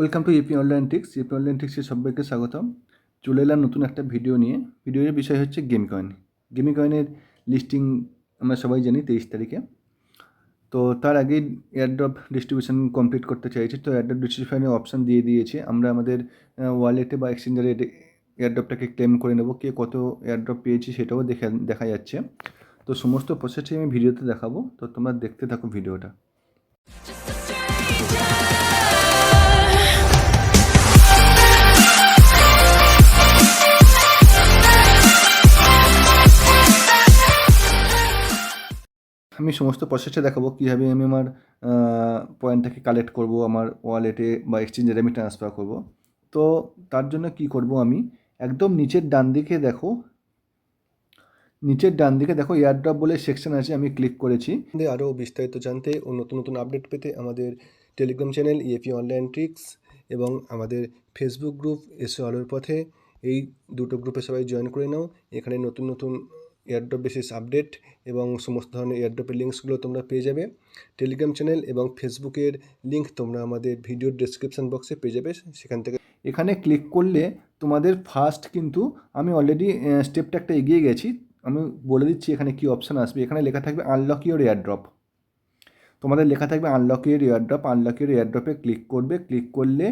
Welcome to A P online tricks. A P online ট্রিক্সে সবাইকে স্বাগতম। চলে এলাম নতুন একটা ভিডিও নিয়ে। ভিডিওর বিষয় হচ্ছে গেম কয়েন। গেমি কয়েনের লিস্টিং আমরা সবাই জানি 23 তারিখে। তো তার আগেই এয়ারড্রপ ডিস্ট্রিবিউশন কমপ্লিট করতে চাইছি। তো এয়ারড্রপ ডিস্ট্রিবিউশনের অপশান দিয়ে দিয়েছে। আমরা আমাদের ওয়ালেটে বা এক্সচেঞ্জারে এয়ারড্রপটাকে ক্লেম করে নেব। কে কত এয়ারড্রপ পেয়েছি সেটাও দেখা যাচ্ছে। তো সমস্ত প্রসেসটাই আমি ভিডিওতে দেখাবো। তো তোমরা দেখতে থাকো ভিডিওটা। আমি সমস্ত প্রসেসটা দেখাবো কীভাবে আমি আমার পয়েন্টটাকে কালেক্ট করব, আমার ওয়ালেটে বা এক্সচেঞ্জারে আমি ট্রান্সফার করব। তো তার জন্য কি করব, আমি একদম নিচের ডান দিকে দেখো এয়ারড্রপ বলে সেকশন আছে, আমি ক্লিক করেছি। আরও বিস্তারিত জানতে ও নতুন নতুন আপডেট পেতে আমাদের Telegram channel EAP online tricks এবং আমাদের ফেসবুক গ্রুপ এসো আলোর পথে, এই দুটো গ্রুপে সবাই জয়েন করে নাও। এখানে নতুন নতুন এয়ারড্রপ বেসিস আপডেট এবং সমস্ত ধরনের এয়ারড্রপের লিঙ্কসগুলো তোমরা পেয়ে যাবে। টেলিগ্রাম চ্যানেল এবং ফেসবুকের লিঙ্ক তোমরা আমাদের ভিডিওর ডেসক্রিপশন বক্সে পেয়ে যাবে, সেখান থেকে এখানে ক্লিক করলে তোমাদের ফার্স্ট কিন্তু আমি অলরেডি স্টেপটা একটা এগিয়ে গেছি। আমি বলে দিচ্ছি এখানে কি অপশান আসবে। এখানে লেখা থাকবে আনলক ইওর এয়ারড্রপ। তোমাদের লেখা থাকবে unlock your airdrop. Unlock your এয়ারড্রপে ক্লিক করবে। ক্লিক করলে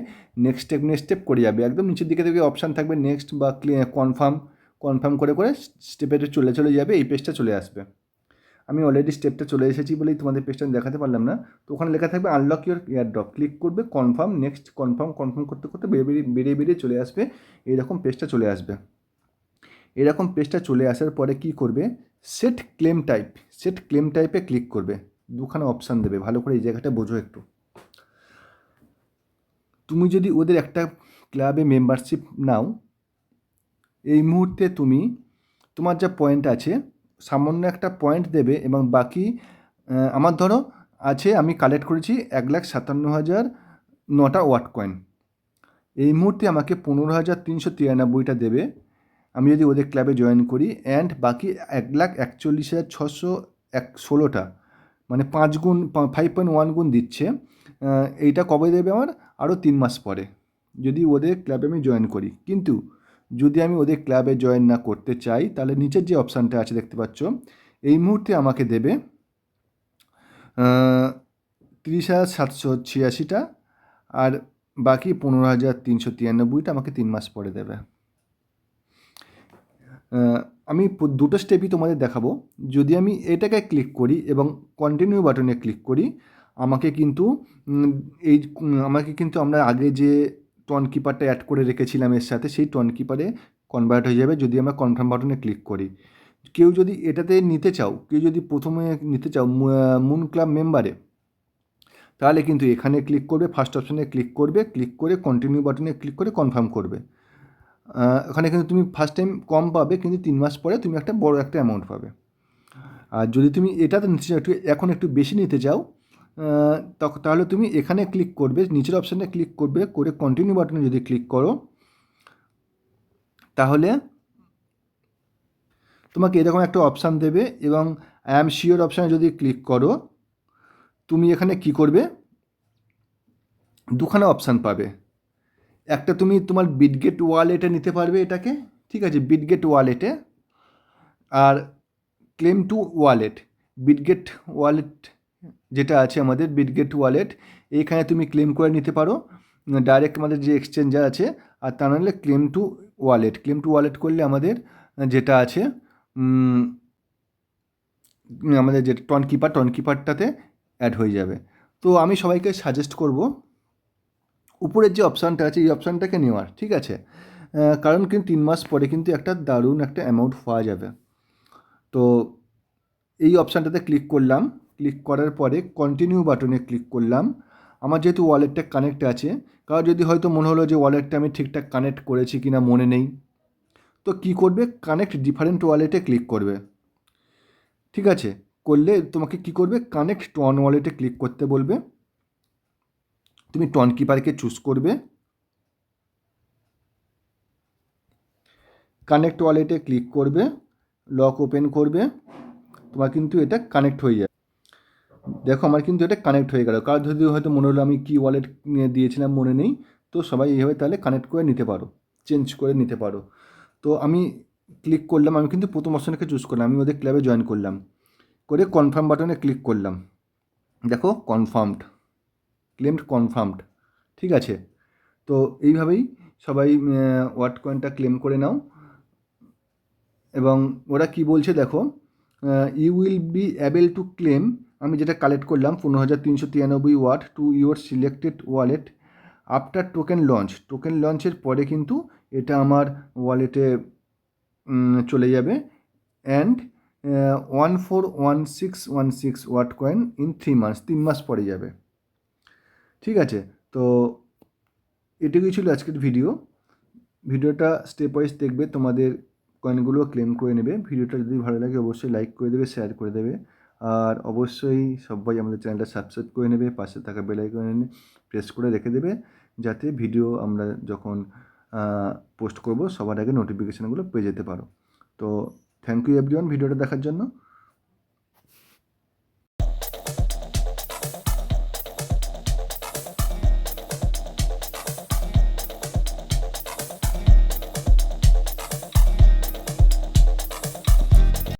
নেক্সট স্টেপ করে যাবে। একদম নিচের দিকে থেকে অপশান থাকবে নেক্সট বা কনফার্ম করে স্টেপে চলে যাবে। এই পেজটা চলে আসবে। আমি অলরেডি স্টেপটা চলে এসেছি বলেই তোমাদের পেজটা দেখাতে পারলাম না। তো ওখানে লেখা থাকবে আনলক ইওর এয়ারড্রপ। ক্লিক করবে, কনফার্ম, নেক্সট, কনফার্ম করতে করতে বেরিয়ে চলে আসবে। এইরকম পেজটা চলে আসবে। এরকম পেজটা চলে আসার পরে কি করবে, সেট ক্লেম টাইপে ক্লিক করবে। দুখানা অপশান দেবে, ভালো করে এই জায়গাটা বোঝো একটু। তুমি যদি ওদের একটা ক্লাবে মেম্বারশিপ নাও, এই মুহূর্তে তোমার যা পয়েন্ট আছে সামান্য একটা পয়েন্ট দেবে এবং বাকি আমার ধরো আছে, আমি কালেক্ট করেছি 1,57,009টা ওয়াট কয়েন। এই মুহূর্তে আমাকে 15,393টা দেবে আমি যদি ওদের ক্লাবে জয়েন করি। অ্যান্ড বাকি 1,41,616টা, মানে 5.1 গুণ দিচ্ছে। এইটা কবে দেবে আমার? আরও 3 মাস পরে, যদি ওদের ক্লাবে আমি জয়েন করি। কিন্তু যদি আমি ওদের ক্লাবে জয়েন না করতে চাই, তাহলে নিচের যে অপশানটা আছে দেখতে পাচ্ছ, এই মুহূর্তে আমাকে দেবে 30,786টা, আর বাকি 15,393টা আমাকে 3 মাস পরে দেবে। আমি দুটো স্টেপই তোমাদের দেখাবো। যদি আমি এটাকে ক্লিক করি এবং কন্টিনিউ বাটনে ক্লিক করি, আমাকে কিন্তু আমরা আগে যে টন কিপারটা অ্যাড করে রেখেছিলাম এর সাথে, সেই টন কিপারে কনভার্ট হয়ে যাবে যদি আমরা কনফার্ম বাটনে ক্লিক করি। কেউ যদি এটাতে নিতে চাও, কেউ যদি প্রথমে নিতে চাও মুন ক্লাব মেম্বারে, তাহলে কিন্তু এখানে ক্লিক করবে, ফার্স্ট অপশানে ক্লিক করে কন্টিনিউ বাটনে ক্লিক করে কনফার্ম করবে। ওখানে কিন্তু তুমি ফার্স্ট টাইম কম পাবে, কিন্তু 3 মাস পরে তুমি একটা বড় একটা অ্যামাউন্ট পাবে। আর যদি তুমি এটাতে নিতে চাও, এখন একটু বেশি নিতে চাও, তাহলে তুমি এখানে ক্লিক করবে, নিচের অপশানে ক্লিক করবে, করে কন্টিনিউ বাটনে যদি ক্লিক করো, তাহলে তোমাকে এরকম একটা অপশান দেবে এবং আই অ্যাম শিওর অপশানে যদি ক্লিক করো, তুমি এখানে কি করবে, দুখানা অপশান পাবে। একটা তুমি তোমার বিটগেট ওয়ালেটে নিতে পারবে এটাকে, ঠিক আছে, বিটগেট ওয়ালেটে। আর claim to wallet, Bitget wallet যেটা আছে আমাদের বিটগেট ওয়ালেট, এইখানে তুমি ক্লেম করে নিতে পারো ডাইরেক্ট আমাদের যে এক্সচেঞ্জার আছে। আর তা নাহলে ক্লেম টু ওয়ালেট করলে আমাদের যেটা আছে আমাদের যে টন কিপারটাতে অ্যাড হয়ে যাবে। তো আমি সবাইকে সাজেস্ট করব উপরের যে অপশানটা আছে এই অপশানটাকে নেওয়ার, ঠিক আছে। কারণ কিন্তু 3 মাস পরে কিন্তু একটা দারুণ একটা অ্যামাউন্ট পাওয়া যাবে। তো এই অপশানটাতে ক্লিক করলাম, ক্লিক করার পরে কন্টিনিউ বাটনে ক্লিক করলাম। আমার যেহেতু ওয়ালেটটা কানেক্ট আছে, কারণ যদি হয়তো মনে হলো যে ওয়ালেটটা আমি ঠিকঠাক কানেক্ট করেছি কি না মনে নেই, তো কি করবে, কানেক্ট ডিফারেন্ট ওয়ালেটে ক্লিক করবে, ঠিক আছে। করলে তোমাকে কি করবে, কানেক্ট টন ওয়ালেটে ক্লিক করতে বলবে। তুমি টন কিপারকে চুজ করবে, কানেক্ট ওয়ালেটে ক্লিক করবে, লক ওপেন করবে, তোমার কিন্তু এটা কানেক্ট হয়ে যাবে। দেখো আমার কিন্তু এটা কানেক্ট হয়ে গেল। কারণ যদি হয়তো মনে হলো আমি কি ওয়ালেট দিয়েছিলাম মনে নেই, তো সবাই এইভাবে তাহলে কানেক্ট করে নিতে পারো, চেঞ্জ করে নিতে পারো। তো আমি ক্লিক করলাম, আমি কিন্তু প্রথম অপশানকে চুজ করলাম, আমি ওদের ক্লাবে জয়েন করলাম, করে কনফার্ম বাটনে ক্লিক করলাম। দেখো কনফার্মড, ক্লেমড কনফার্মড, ঠিক আছে। তো এইভাবেই সবাই ওয়াট কয়েনটা ক্লেম করে নাও। এবং ওরা কি বলছে দেখো, you will be able to claim, আমি যেটা কালেক্ট করলাম 15,393 ওয়াট to your selected wallet after token launch. Token লঞ্চের পরে কিন্তু এটা আমার ওয়ালেটে চলে যাবে। অ্যান্ড 141616 ওয়াট কয়েন ইন 3 মান্থস, 3 মাস পরে যাবে, ঠিক আছে। তো এটুকুই ছিল আজকের ভিডিওটা স্টেপ ওয়াইজ দেখবে, তোমাদের কয়েনগুলো ক্লেম করে নেবে। ভিডিওটা যদি ভালো লাগে অবশ্যই লাইক করে দেবে, শেয়ার করে দেবে, আর অবশ্যই সবাই আমাদের চ্যানেলটা সাবস্ক্রাইব করে নেবে, পাশে থাকা বেল আইকনে প্রেস করে রেখে দেবে, যাতে ভিডিও আমরা যখন পোস্ট করব সবার আগে নোটিফিকেশানগুলো পেয়ে যেতে পারো। তো থ্যাংক ইউ এভরিওয়ান ভিডিওটা দেখার জন্য।